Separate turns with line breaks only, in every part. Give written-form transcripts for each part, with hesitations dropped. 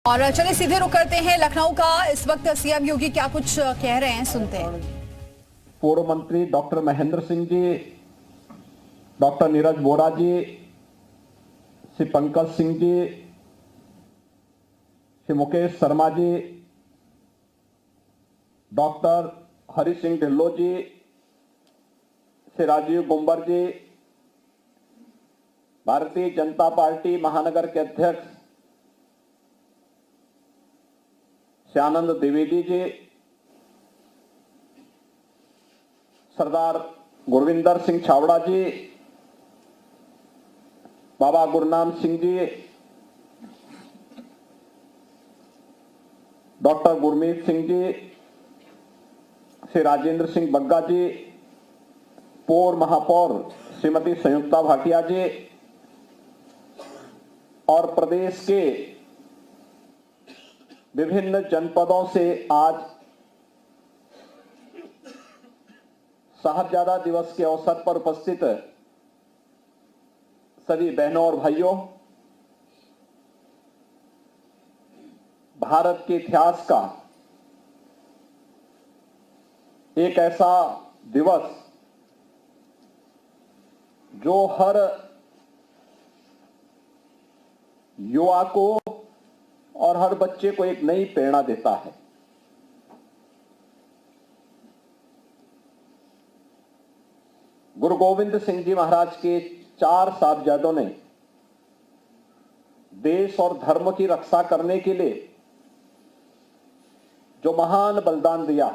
और चलिए सीधे रुक करते हैं लखनऊ का। इस वक्त सीएम योगी क्या कुछ कह रहे हैं, सुनते हैं।
पूर्व मंत्री डॉक्टर महेंद्र सिंह जी, डॉक्टर नीरज बोरा जी, श्री पंकज सिंह जी, श्री मुकेश शर्मा जी, डॉक्टर हरि सिंह ढिल्लो जी, श्री राजीव गुंबर जी, भारतीय जनता पार्टी महानगर के अध्यक्ष श्री आनंद द्विवेदी जी, सरदार गुरविंदर सिंह छावड़ा जी, बाबा गुरनाम सिंह जी, डॉक्टर गुरमीत सिंह जी, श्री राजेंद्र सिंह बग्गा जी, पूर्व महापौर श्रीमती संयुक्ता भाटिया जी और प्रदेश के विभिन्न जनपदों से आज साहबजादा दिवस के अवसर पर उपस्थित सभी बहनों और भाइयों, भारत के इतिहास का एक ऐसा दिवस जो हर युवा को और हर बच्चे को एक नई प्रेरणा देता है। गुरु गोविंद सिंह जी महाराज के 4 साहबजादों ने देश और धर्म की रक्षा करने के लिए जो महान बलिदान दिया,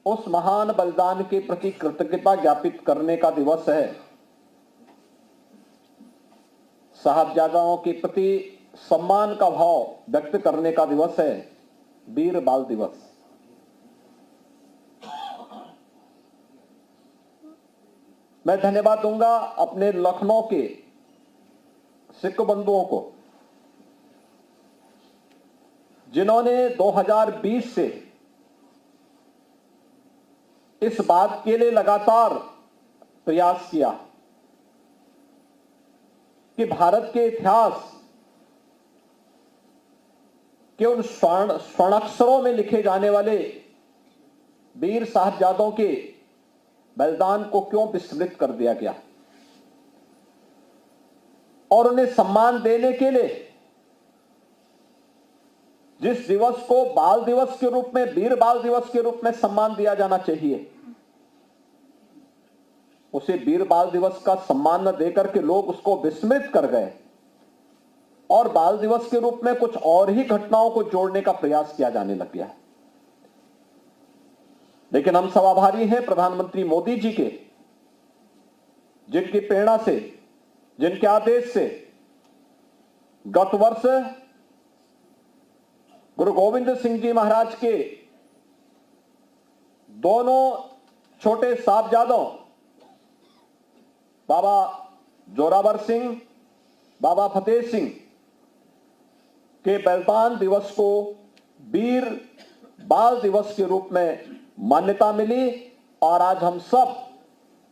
उस महान बलिदान के प्रति कृतज्ञता ज्ञापित करने का दिवस है। साहबजादाओं के प्रति सम्मान का भाव व्यक्त करने का दिवस है, वीर बाल दिवस। मैं धन्यवाद दूंगा अपने लखनऊ के सिख बंधुओं को, जिन्होंने 2020 से इस बात के लिए लगातार प्रयास किया कि भारत के इतिहास के उन स्वर्णाक्षरों में लिखे जाने वाले वीर साहबजादों के बलिदान को क्यों विस्मृत कर दिया गया, और उन्हें सम्मान देने के लिए जिस दिवस को बाल दिवस के रूप में, वीर बाल दिवस के रूप में सम्मान दिया जाना चाहिए, उसे वीर बाल दिवस का सम्मान न देकर के लोग उसको विस्मृत कर गए और बाल दिवस के रूप में कुछ और ही घटनाओं को जोड़ने का प्रयास किया जाने लग गया है। लेकिन हम सब आभारी हैं प्रधानमंत्री मोदी जी के, जिनकी प्रेरणा से, जिनके आदेश से गत वर्ष गुरु गोविंद सिंह जी महाराज के दोनों छोटे साहबजादों बाबा जोरावर सिंह, बाबा फतेह सिंह के बलिदान दिवस को वीर बाल दिवस के रूप में मान्यता मिली। और आज हम सब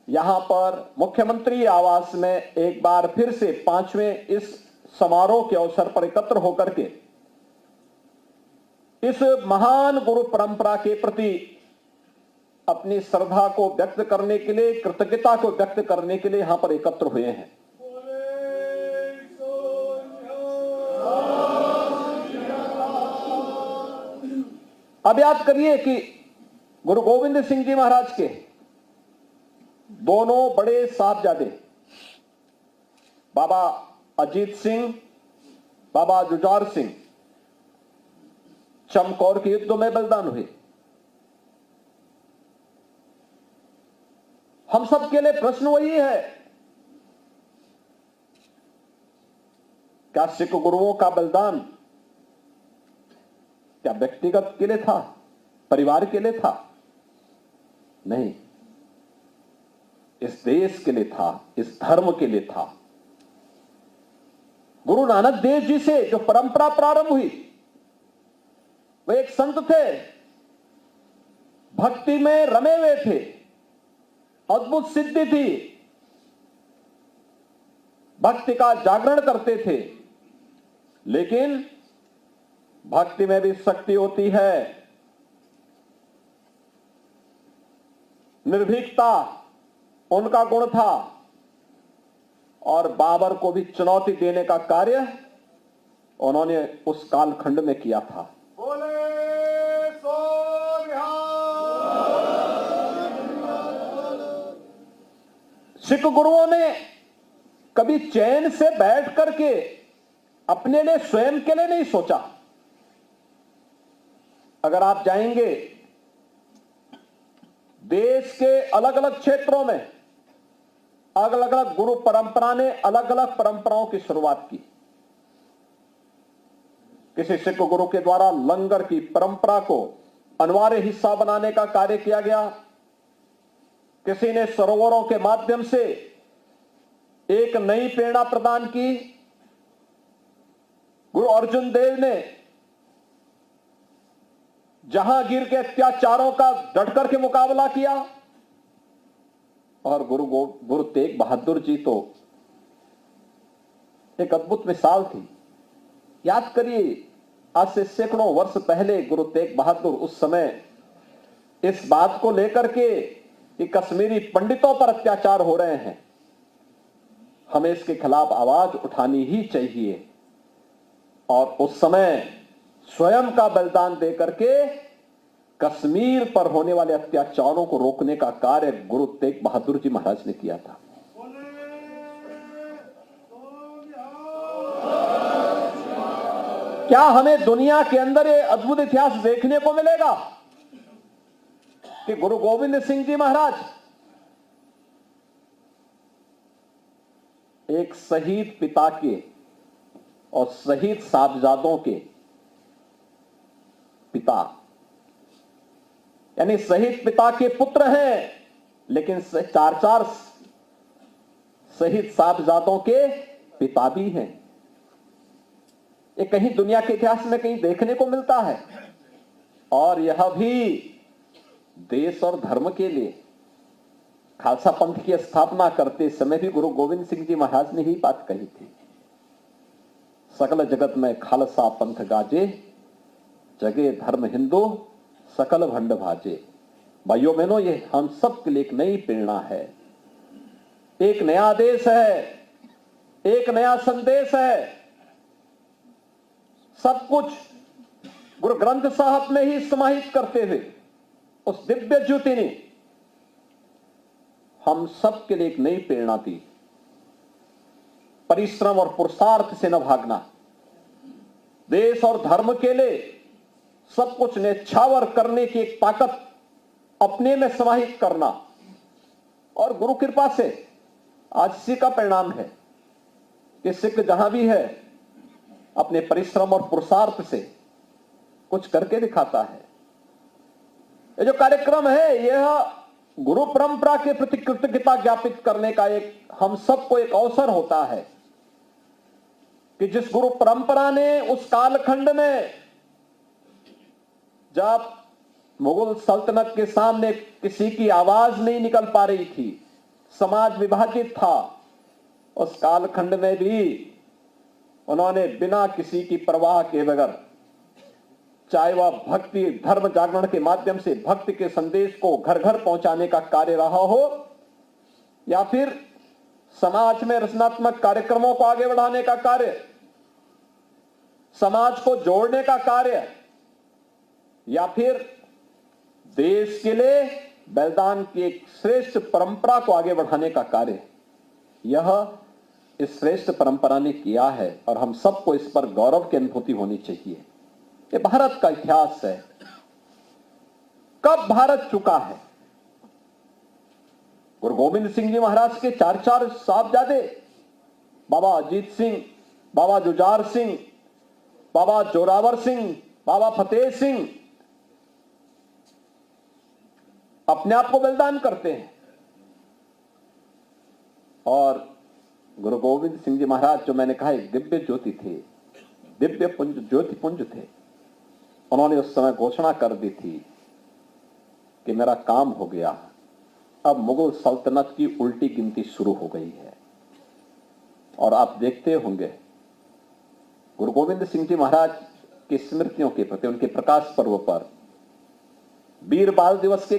यहां पर मुख्यमंत्री आवास में एक बार फिर से 5वें इस समारोह के अवसर पर एकत्र होकर के इस महान गुरु परंपरा के प्रति अपनी श्रद्धा को व्यक्त करने के लिए, कृतज्ञता को व्यक्त करने के लिए यहां पर एकत्र हुए हैं। अब याद करिए कि गुरु गोविंद सिंह जी महाराज के दोनों बड़े साहबजादे बाबा अजीत सिंह, बाबा जुझार सिंह चमकौर के युद्ध में बलिदान हुए। हम सब के लिए प्रश्न वही है, क्या सिख गुरुओं का बलिदान क्या व्यक्तिगत के लिए था, परिवार के लिए था? नहीं, इस देश के लिए था, इस धर्म के लिए था। गुरु नानक देव जी से जो परंपरा प्रारंभ हुई, वे एक संत थे, भक्ति में रमे हुए थे, अद्भुत सिद्धि थी, भक्ति का जागरण करते थे, लेकिन भक्ति में भी शक्ति होती है। निर्भीकता उनका गुण था और बाबर को भी चुनौती देने का कार्य उन्होंने उस कालखंड में किया था। सिख गुरुओं ने कभी चैन से बैठ करके अपने लिए स्वयं के लिए नहीं सोचा। अगर आप जाएंगे देश के अलग अलग क्षेत्रों में, अलग अलग गुरु परंपरा ने अलग अलग परंपराओं की शुरुआत की। किसी सिख गुरु के द्वारा लंगर की परंपरा को अनिवार्य हिस्सा बनाने का कार्य किया गया। किसी ने सरोवरों के माध्यम से एक नई प्रेरणा प्रदान की। गुरु अर्जुन देव ने जहांगीर के अत्याचारों का डटकर के मुकाबला किया और गुरु तेग बहादुर जी तो एक अद्भुत मिसाल थी। याद करिए, आज से सैकड़ों वर्ष पहले गुरु तेग बहादुर उस समय इस बात को लेकर के कि कश्मीरी पंडितों पर अत्याचार हो रहे हैं, हमें इसके खिलाफ आवाज उठानी ही चाहिए, और उस समय स्वयं का बलिदान देकर के कश्मीर पर होने वाले अत्याचारों को रोकने का कार्य गुरु तेग बहादुर जी महाराज ने किया था। क्या हमें दुनिया के अंदर ये अद्भुत इतिहास देखने को मिलेगा कि गुरु गोविंद सिंह जी महाराज एक शहीद पिता के और शहीद साहबजादों के पिता, यानी शहीद पिता के पुत्र हैं, लेकिन चार चार शहीद साहबजादों के पिता भी हैं। ये कहीं दुनिया के इतिहास में कहीं देखने को मिलता है, और यह भी देश और धर्म के लिए खालसा पंथ की स्थापना करते समय भी गुरु गोविंद सिंह जी महाराज ने ही बात कही थी। सकल जगत में खालसा पंथ गाजे, जगे धर्म हिंदू सकल भंड भाजे। भाइयों बहनों, ये हम सब के लिए एक नई प्रेरणा है, एक नया आदेश है, एक नया संदेश है। सब कुछ गुरु ग्रंथ साहब में ही समाहित करते हुए उस दिव्य ज्योति ने हम सब के लिए एक नई प्रेरणा दी। परिश्रम और पुरुषार्थ से न भागना, देश और धर्म के लिए सब कुछ न्यौछावर करने की एक ताकत अपने में समाहित करना, और गुरु कृपा से आज इसी का परिणाम है कि सिख जहां भी है अपने परिश्रम और पुरुषार्थ से कुछ करके दिखाता है। ये जो कार्यक्रम है, यह गुरु परंपरा के प्रति कृतज्ञता ज्ञापित करने का एक हम सबको एक अवसर होता है कि जिस गुरु परंपरा ने उस कालखंड में जब मुगल सल्तनत के सामने किसी की आवाज नहीं निकल पा रही थी, समाज विभाजित था, उस कालखंड में भी उन्होंने बिना किसी की परवाह के बगैर, चाहे वह भक्ति धर्म जागरण के माध्यम से भक्ति के संदेश को घर घर पहुंचाने का कार्य रहा हो, या फिर समाज में रचनात्मक कार्यक्रमों को आगे बढ़ाने का कार्य, समाज को जोड़ने का कार्य, या फिर देश के लिए बलिदान की एक श्रेष्ठ परंपरा को आगे बढ़ाने का कार्य, यह इस श्रेष्ठ परंपरा ने किया है, और हम सबको इस पर गौरव की अनुभूति होनी चाहिए। ये भारत का इतिहास है। कब भारत चुका है? गुरु गोविंद सिंह जी महाराज के चार चार साहबजादे, बाबा अजीत सिंह, बाबा जुझार सिंह, बाबा जोरावर सिंह, बाबा फतेह सिंह, अपने आप को बलिदान करते हैं। और गुरु गोविंद सिंह जी महाराज, जो मैंने कहा एक दिव्य ज्योति थे, दिव्य पुंज ज्योति पुंज थे। उन्होंने उस समय घोषणा कर दी थी कि मेरा काम हो गया, अब मुगल सल्तनत की उल्टी गिनती शुरू हो गई है। और आप देखते होंगे गुरु गोविंद सिंह जी महाराज की स्मृतियों के प्रति उनके प्रकाश पर्व पर वीर बाल दिवस के